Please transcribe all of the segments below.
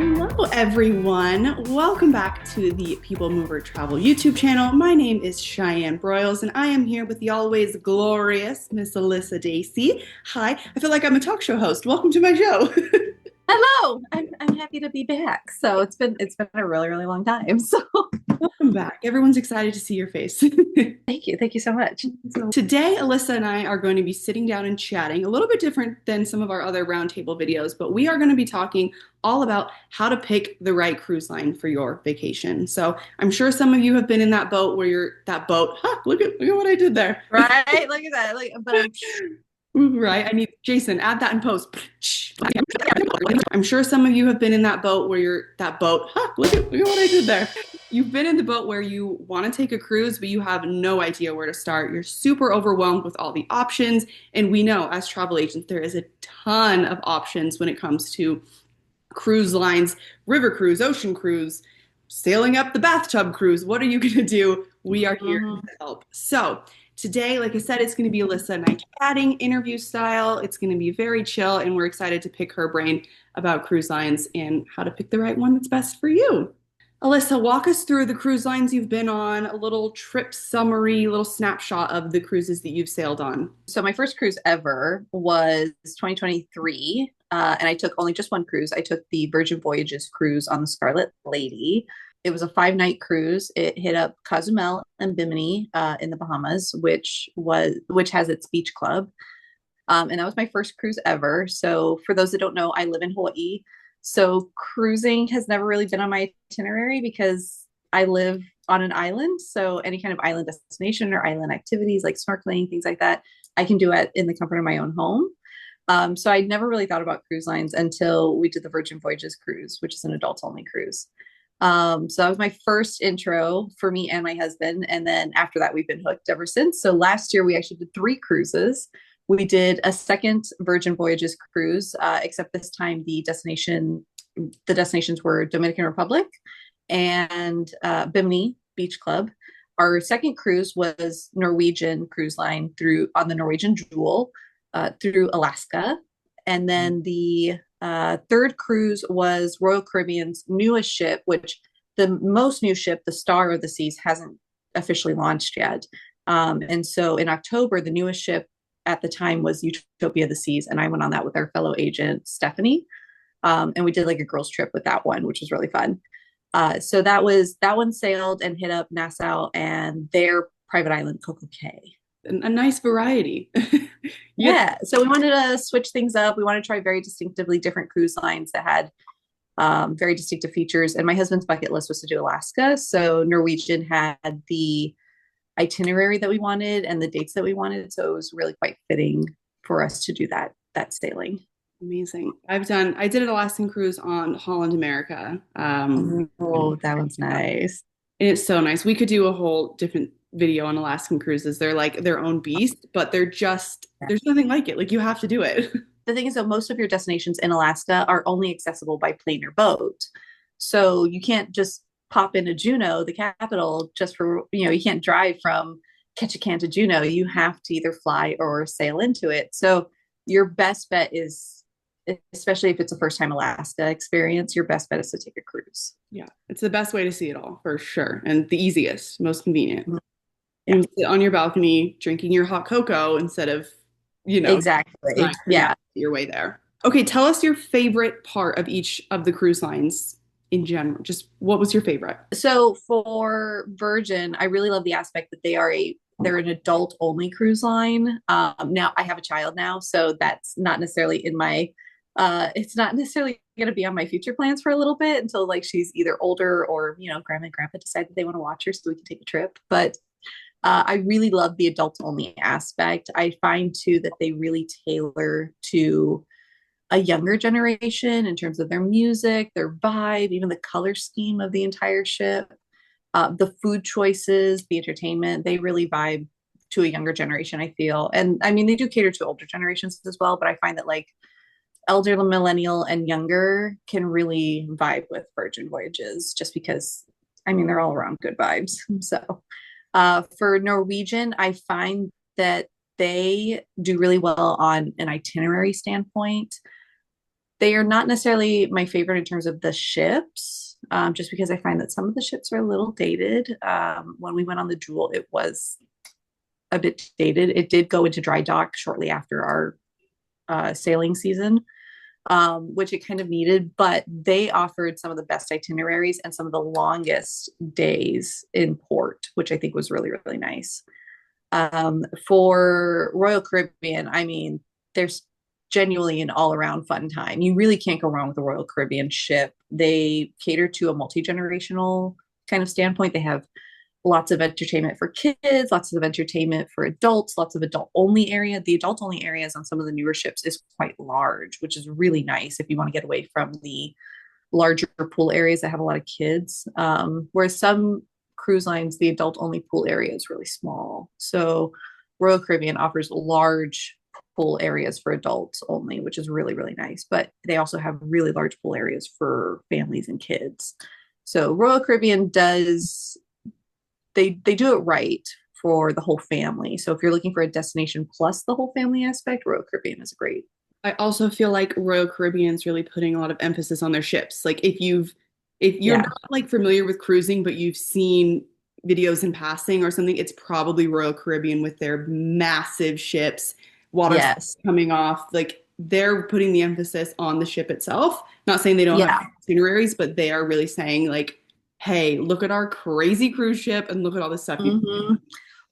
Hello, everyone. Welcome back to the People Mover Travel YouTube channel. My name is Cheyenne Broyles, and I am here with the always glorious Miss Alyssa Dacey. Hi, I feel like I'm a talk show host. Welcome to my show. Hello, I'm happy to be back. So it's been a really long time. So Welcome back. Everyone's excited to see your face. thank you so much. So today, Alyssa and I are going to be sitting down and chatting, a little bit different than some of our other roundtable videos, but we are going to be talking all about how to pick the right cruise line for your vacation. So I'm sure some of you have been in that boat where you're that boat. Huh, look at what I did there. Right, look at that. Like, but Right. I need Jason, add that in post. I'm sure some of you have been in that boat where you're that boat. Huh, look at what I did there. You've been in the boat where you want to take a cruise, but you have no idea where to start. You're super overwhelmed with all the options. And we know as travel agents, there is a ton of options when it comes to cruise lines, river cruise, ocean cruise, sailing up the bathtub cruise. What are you going to do? We are here to help. So, today, like I said, it's going to be Alyssa and I chatting, interview style. It's going to be very chill, and we're excited to pick her brain about cruise lines and how to pick the right one that's best for you. Alyssa, walk us through the cruise lines you've been on, a little trip summary, little snapshot of the cruises that you've sailed on. so my first cruise ever was 2023, and I took only just one cruise. I took the Virgin Voyages cruise on the Scarlet Lady. It was a 5-night cruise. It hit up Cozumel and Bimini in the Bahamas, which has its beach club. And that was my first cruise ever. So for those that don't know, I live in Hawaii. So cruising has never really been on my itinerary because I live on an island. So any kind of island destination or island activities like snorkeling, things like that, I can do it in the comfort of my own home. So I never really thought about cruise lines until we did the Virgin Voyages cruise, which is an adult only cruise. So that was my first intro for me and my husband. And then after that, we've been hooked ever since. So last year we actually did 3 cruises. We did a second Virgin Voyages cruise, except this time the destinations were Dominican Republic and Bimini Beach Club. Our second cruise was Norwegian Cruise Line on the Norwegian Jewel through Alaska. And then the third cruise was Royal Caribbean's newest ship, which the most new ship, the Star of the Seas, hasn't officially launched yet. And so in October, the newest ship at the time was Utopia of the Seas, and I went on that with our fellow agent Stephanie, and we did like a girls trip with that one, which was really fun. So that one sailed and hit up Nassau and their private island Coco Cay. A nice variety. Yeah, so we wanted to switch things up. We wanted to try very distinctively different cruise lines that had very distinctive features. And my husband's bucket list was to do Alaska, so Norwegian had the itinerary that we wanted and the dates that we wanted, so it was really quite fitting for us to do that sailing. Amazing. I did an Alaskan cruise on Holland America. Oh, that one's nice. And it's so nice. We could do a whole different video on Alaskan cruises. They're like their own beast, but there's nothing like it. Like you have to do it. The thing is that most of your destinations in Alaska are only accessible by plane or boat. So you can't just pop into Juneau, the capital, just for, you can't drive from Ketchikan to Juneau. You have to either fly or sail into it. So your best bet is, especially if it's a first time Alaska experience, your best bet is to take a cruise. Yeah, it's the best way to see it all for sure. And the easiest, most convenient. Yeah. You sit on your balcony drinking your hot cocoa instead of, Exactly. Yeah. your way there. Okay, tell us your favorite part of each of the cruise lines in general. Just what was your favorite? So for Virgin, I really love the aspect that they're an adult only cruise line. Now I have a child now, so that's not necessarily it's not necessarily going to be on my future plans for a little bit until like she's either older or, grandma and grandpa decide that they want to watch her so we can take a trip. But I really love the adult only aspect. I find too that they really tailor to a younger generation in terms of their music, their vibe, even the color scheme of the entire ship, the food choices, the entertainment. They really vibe to a younger generation, I feel. And I mean, they do cater to older generations as well, but I find that like elder, millennial, and younger can really vibe with Virgin Voyages just because, I mean, they're all around good vibes. So for Norwegian, I find that they do really well on an itinerary standpoint. They are not necessarily my favorite in terms of the ships, just because I find that some of the ships are a little dated. When we went on the Jewel, it was a bit dated. It did go into dry dock shortly after our sailing season, which it kind of needed, but they offered some of the best itineraries and some of the longest days in port, which I think was really, really nice. For Royal Caribbean, I mean, there's genuinely an all around fun time. You really can't go wrong with the Royal Caribbean ship. They cater to a multi generational kind of standpoint. They have lots of entertainment for kids, lots of entertainment for adults, lots of adult only area. The adult only areas on some of the newer ships is quite large, which is really nice if you want to get away from the larger pool areas that have a lot of kids. Whereas some cruise lines, the adult only pool area is really small. So Royal Caribbean offers large pool areas for adults only, which is really, really nice. But they also have really large pool areas for families and kids. So Royal Caribbean does they do it right for the whole family. So if you're looking for a destination plus the whole family aspect, Royal Caribbean is great. I also feel like Royal Caribbean's really putting a lot of emphasis on their ships. Like if you're Yeah. not like familiar with cruising, but you've seen videos in passing or something, it's probably Royal Caribbean with their massive ships, water Yes. coming off. Like they're putting the emphasis on the ship itself. Not saying they don't have Yeah. itineraries, but they are really saying like, hey, look at our crazy cruise ship and look at all this stuff you. Hmm.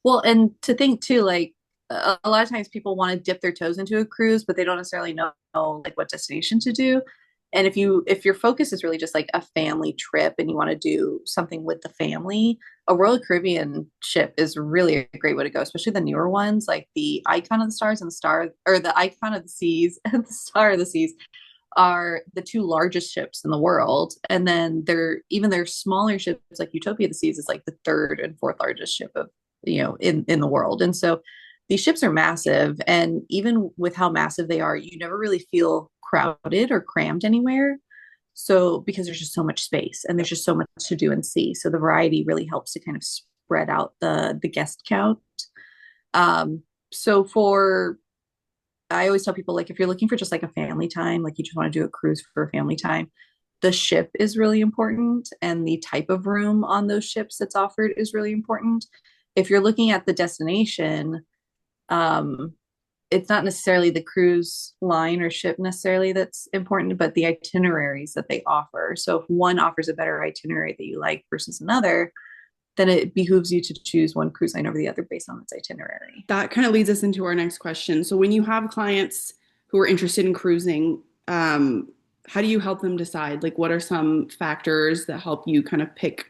Well, and to think too, like a lot of times people want to dip their toes into a cruise, but they don't necessarily know like what destination to do. And if your focus is really just like a family trip and you want to do something with the family, a Royal Caribbean ship is really a great way to go, especially the newer ones, like the Icon of the Stars and the Star, or the Icon of the Seas and the Star of the Seas are the two largest ships in the world. And then their smaller ships like Utopia of the Seas is like the third and fourth largest ship of in the world. And so these ships are massive. And even with how massive they are, you never really feel crowded or crammed anywhere. So because there's just so much space and there's just so much to do and see. So the variety really helps to kind of spread out the guest count. So for I always tell people like if you're looking for just like a family time, like you just want to do a cruise for family time, the ship is really important and the type of room on those ships that's offered is really important. If you're looking at the destination, um, it's not necessarily the cruise line or ship necessarily that's important, but the itineraries that they offer. So if one offers a better itinerary that you like versus another, then it behooves you to choose one cruise line over the other based on its itinerary. That kind of leads us into our next question. So when you have clients who are interested in cruising, how do you help them decide? Like, what are some factors that help you kind of pick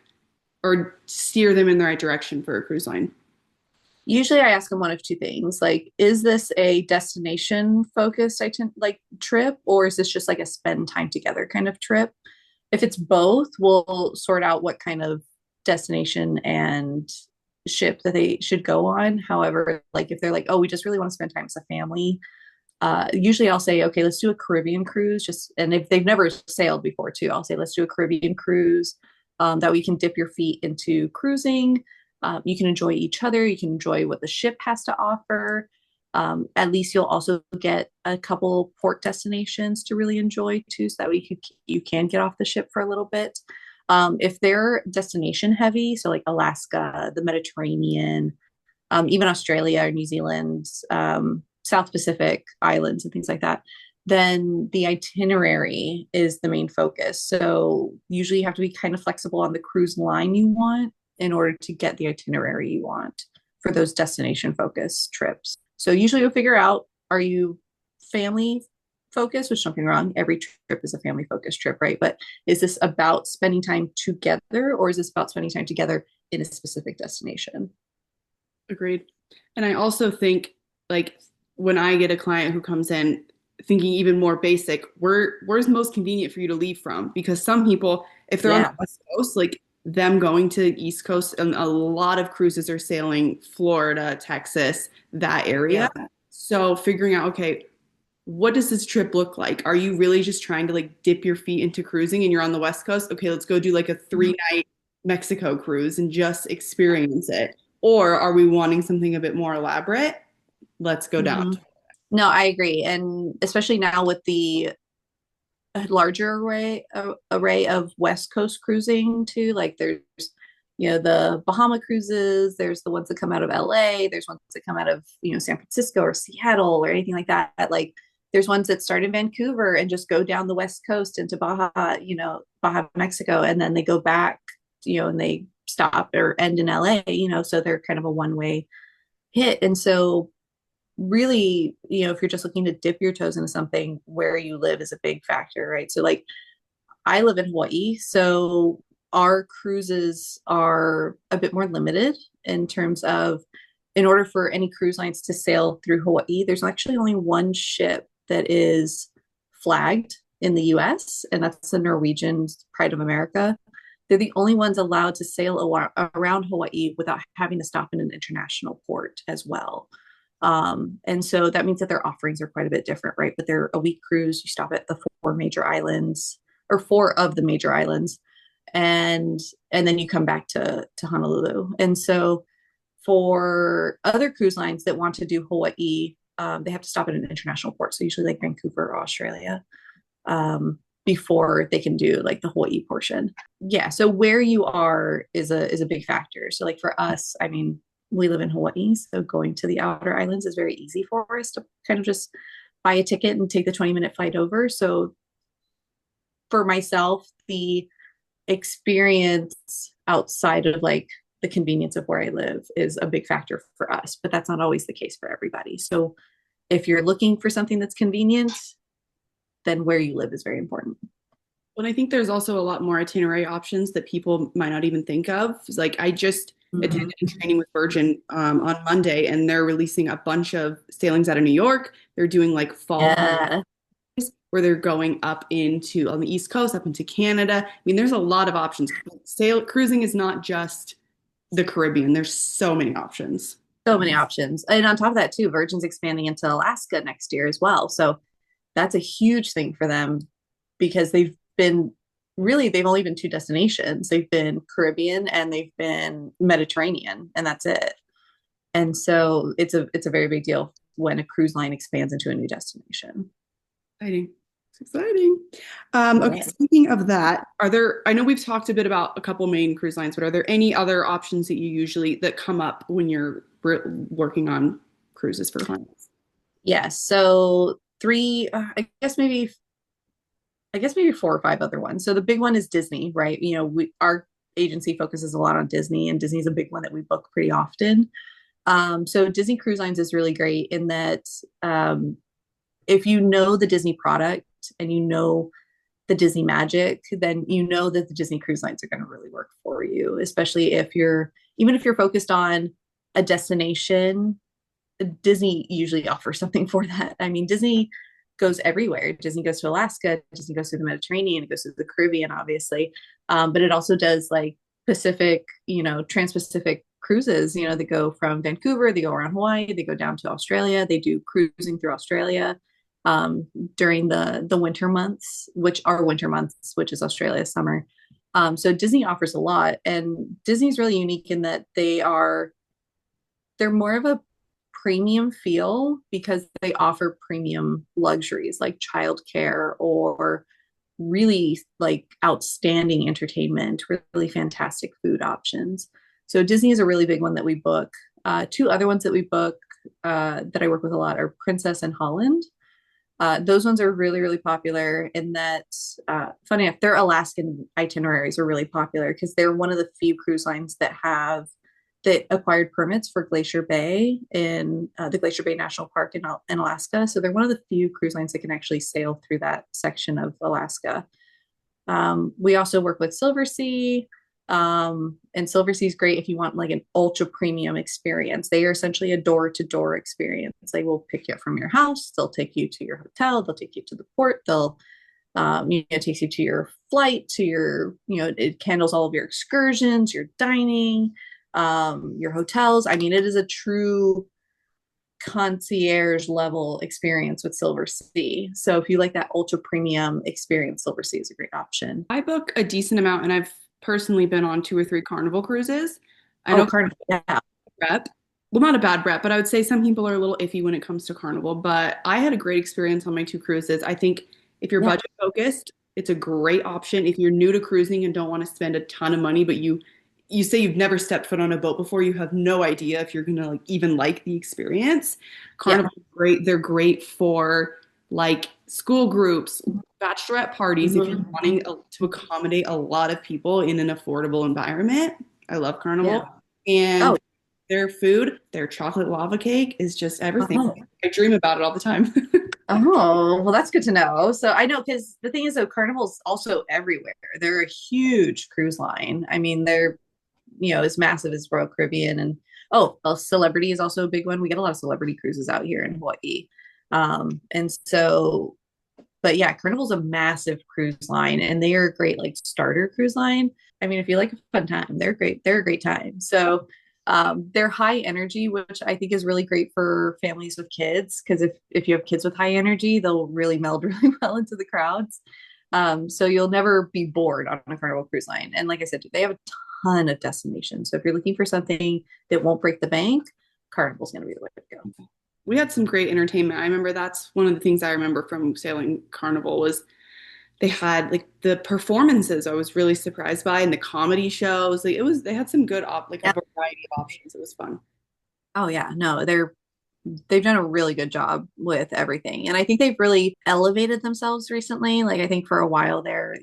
or steer them in the right direction for a cruise line? Usually I ask them one of two things. Like, is this a destination focused like trip, or is this just like a spend time together kind of trip? If it's both, we'll sort out what kind of destination and ship that they should go on. However, like if they're like, oh, we just really want to spend time as a family, usually I'll say, okay, let's do a Caribbean cruise. Just and if they've never sailed before too, I'll say let's do a Caribbean cruise that we can dip your feet into cruising. You can enjoy each other. You can enjoy what the ship has to offer. At least you'll also get a couple port destinations to really enjoy too, so that you can get off the ship for a little bit. If they're destination heavy, so like Alaska, the Mediterranean, even Australia or New Zealand, South Pacific islands and things like that, then the itinerary is the main focus. So usually you have to be kind of flexible on the cruise line you want in order to get the itinerary you want for those destination focused trips. So usually you'll figure out, are you family focused, which don't get me wrong, every trip is a family focused trip, right? But is this about spending time together or is this about spending time together in a specific destination? Agreed. And I also think like when I get a client who comes in thinking even more basic, where's most convenient for you to leave from? Because some people, if they're on the Yeah. West Coast, like them going to the East Coast, and a lot of cruises are sailing Florida, Texas, that area. Yeah. So figuring out, okay, what does this trip look like? Are you really just trying to like dip your feet into cruising and you're on the West Coast? Okay, let's go do like a 3 night Mexico cruise and just experience it. Or are we wanting something a bit more elaborate? Let's go down. Mm-hmm. No, I agree. And especially now with the a larger array of West Coast cruising too. Like there's the Bahama cruises, there's the ones that come out of LA, there's ones that come out of San Francisco or Seattle or anything like that. Like there's ones that start in Vancouver and just go down the West Coast into Baja, Mexico, and then they go back, and they stop or end in LA, so they're kind of a one-way hit. And so really, if you're just looking to dip your toes into something, where you live is a big factor, right? So like I live in Hawaii, so our cruises are a bit more limited in terms of, in order for any cruise lines to sail through Hawaii, there's actually only one ship that is flagged in the US, and that's the Norwegian Pride of America. They're the only ones allowed to sail around Hawaii without having to stop in an international port as well. And so that means that their offerings are quite a bit different, right? But they're a week cruise. You stop at the four major islands, or four of the major islands, and then you come back to Honolulu. And so for other cruise lines that want to do Hawaii, they have to stop at an international port. So usually like Vancouver or Australia, before they can do like the Hawaii portion. Yeah. So where you are is a big factor. So like for us, I mean, we live in Hawaii, so going to the outer islands is very easy for us to kind of just buy a ticket and take the 20-minute flight over. So for myself, the experience outside of like the convenience of where I live is a big factor for us, but that's not always the case for everybody. So if you're looking for something that's convenient, then where you live is very important. Well, I think there's also a lot more itinerary options that people might not even think of. It's like I just attended a training with Virgin on Monday, and they're releasing a bunch of sailings out of New York. They're doing like fall Yeah. where they're going up into on the East Coast, up into Canada. I mean, there's a lot of options. Cruising is not just the Caribbean. There's so many options. So many options. And on top of that, too, Virgin's expanding into Alaska next year as well. So that's a huge thing for them because they've only been two destinations. They've been Caribbean and they've been Mediterranean, and that's it. And so it's a very big deal when a cruise line expands into a new destination. Exciting. It's exciting. Okay, Yeah. speaking of that, I know we've talked a bit about a couple main cruise lines, but are there any other options that come up when you're working on cruises for clients? Yes. So three, I guess maybe four or five other ones. So the big one is Disney, right? Our agency focuses a lot on Disney, and Disney's a big one that we book pretty often. So Disney Cruise Lines is really great in that if you know the Disney product and you know the Disney magic, then you know that the Disney Cruise Lines are going to really work for you, especially even if you're focused on a destination. Disney usually offers something for that. I mean, Disney goes everywhere. Disney goes to Alaska, Disney goes to the Mediterranean, it goes to the Caribbean, obviously. But it also does like Pacific, trans-Pacific cruises, they go from Vancouver, they go around Hawaii, they go down to Australia, they do cruising through Australia during the winter months, which are winter months, which is Australia's summer. So Disney offers a lot, and Disney's really unique in that they're more of a premium feel because they offer premium luxuries like childcare or really like outstanding entertainment, really fantastic food options. So Disney is a really big one that we book. Two other ones that we book that I work with a lot are Princess and Holland. Those ones are really, really popular in that, funny enough, their Alaskan itineraries are really popular because they're one of the few cruise lines that acquired permits for Glacier Bay in the Glacier Bay National Park in Alaska. So they're one of the few cruise lines that can actually sail through that section of Alaska. We also work with Silversea, and Silversea is great if you want like an ultra premium experience. They are essentially a door-to-door experience. They will pick you up from your house. They'll take you to your hotel. They'll take you to the port. They'll takes you to your flight, to your, it handles all of your excursions, your dining, your hotels. I mean, it is a true concierge level experience with Silversea. So if you like that ultra premium experience, Silversea is a great option. I book a decent amount, and I've personally been on 2 or 3 Carnival cruises. I Oh, know Carnival, yeah. rep. Well, not a bad rep, but I would say some people are a little iffy when it comes to Carnival. But I had a great experience on my 2 cruises. I think if you're Yeah. budget focused, it's a great option. If you're new to cruising and don't want to spend a ton of money, but you say you've never stepped foot on a boat before, you have no idea if you're gonna like even like the experience. Yeah. Carnival's great. They're great for like school groups, bachelorette parties, if you're Mhm. wanting to accommodate a lot of people in an affordable environment. I love Carnival. Yeah. And Oh, their food, their chocolate lava cake is just everything. oh. I dream about it all the time. Oh, well, that's good to know. So I know because the thing is, though, Carnival's also everywhere. They're a huge cruise line. I mean, they're, as massive as Royal Caribbean. And oh, well, Celebrity is also a big one. We get a lot of celebrity cruises out here in Hawaii. And so, but yeah, Carnival's a massive cruise line and they are a great like starter cruise line. I mean, if you like a fun time, they're great. They're a great time. So they're high energy, which I think is really great for families with kids because if you have kids with high energy, they'll really meld really well into the crowds. So you'll never be bored on a Carnival cruise line. And like I said, they have a ton of destinations. So if you're looking for something that won't break the bank, Carnival's going to be the way to go. We had some great entertainment. I remember that's one of the things I remember from sailing Carnival was they had like the performances I was really surprised by and the comedy shows. Like it was they had some good like a Yeah. variety of options. It was fun. Oh yeah, no, they've done a really good job with everything. And I think they've really elevated themselves recently. Like I think for a while there,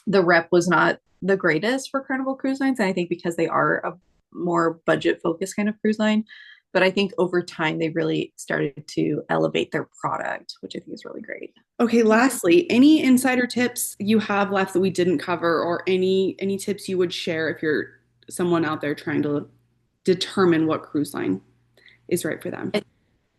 the rep was not the greatest for Carnival Cruise Lines. And I think because they are a more budget focused kind of cruise line. But I think over time they really started to elevate their product, which I think is really great. Okay, lastly, any insider tips you have left that we didn't cover or any tips you would share if you're someone out there trying to determine what cruise line is right for them?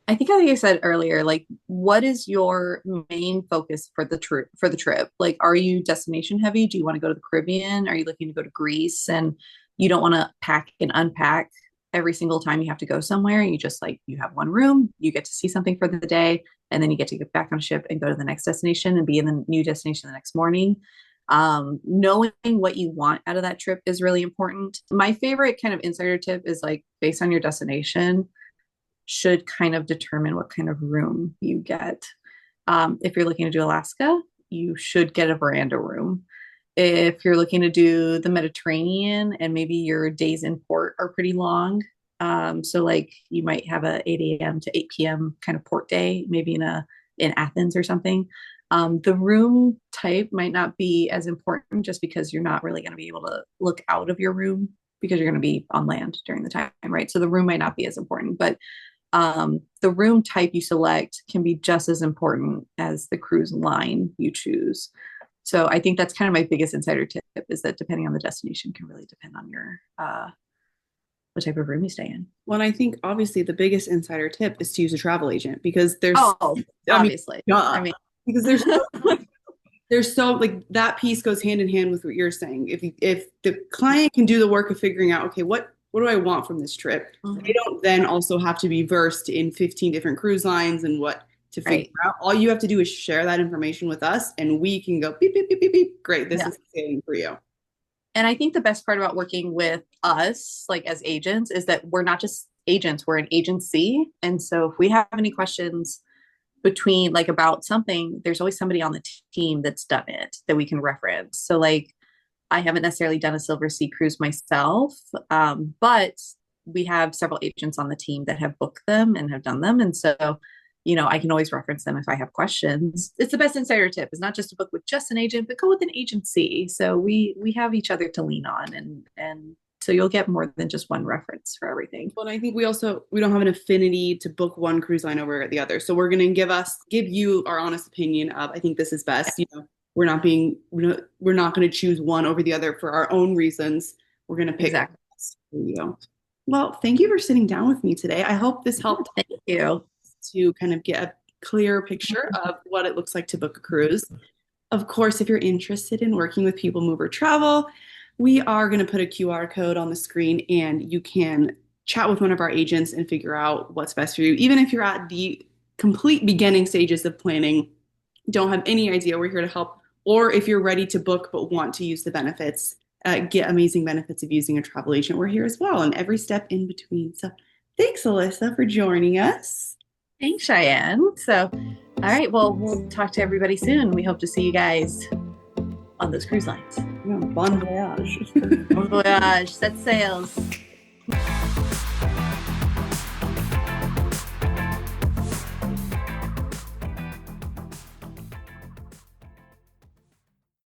I think like I said earlier, like what is your main focus for the trip? Like are you destination heavy? Do you want to go to the Caribbean? Are you looking to go to Greece and you don't want to pack and unpack every single time you have to go somewhere? You just like you have one room, you get to see something for the day, and then you get to get back on a ship and go to the next destination and be in the new destination the next morning. Knowing what you want out of that trip is really important. My favorite kind of insider tip is like based on your destination should kind of determine what kind of room you get. If you're looking to do Alaska, you should get a veranda room. If you're looking to do the Mediterranean and maybe your days in port are pretty long, so like you might have a 8 a.m. to 8 p.m. kind of port day, maybe in Athens or something. The room type might not be as important just because you're not really going to be able to look out of your room because you're going to be on land during the time, right? So the room might not be as important, but the room type you select can be just as important as the cruise line you choose. So I think that's kind of my biggest insider tip is that depending on the destination can really depend on your what type of room you stay in. Well, and I think obviously the biggest insider tip is to use a travel agent because Oh, I mean, obviously. duh. I mean, Because there's so like that piece goes hand in hand with what you're saying. If the client can do the work of figuring out, okay, what do I want from this trip? They mhm, don't then also have to be versed in 15 different cruise lines and what to figure right. out. All you have to do is share that information with us, and we can go beep beep beep beep beep. Great, this Yeah. is sailing for you. And I think the best part about working with us, like as agents, is that we're not just agents, we're an agency. And so if we have any questions between like about something, there's always somebody on the team that's done it that we can reference. So like I haven't necessarily done a Silver Sea cruise myself, but we have several agents on the team that have booked them and have done them. And so, I can always reference them if I have questions. It's the best insider tip is not just to book with just an agent, but go with an agency. So we have each other to lean on and so you'll get more than just one reference for everything. Well, and I think we don't have an affinity to book one cruise line over the other. So we're going to give you our honest opinion of I think this is best. We're not going to choose one over the other for our own reasons. We're going to pick Exactly. best for you. Well, thank you for sitting down with me today. I hope this helped Thank you. to kind of get a clearer picture of what it looks like to book a cruise. Of course, if you're interested in working with People Mover Travel, we are going to put a QR code on the screen and you can chat with one of our agents and figure out what's best for you. Even if you're at the complete beginning stages of planning, don't have any idea, we're here to help. Or if you're ready to book but want to use the benefits, get amazing benefits of using a travel agent, we're here as well, and every step in between. So thanks, Alyssa, for joining us. Thanks, Cheyenne. So All right. Well, we'll talk to everybody soon. We hope to see you guys on those cruise lines. Yeah, bon voyage. Bon voyage. Set sails.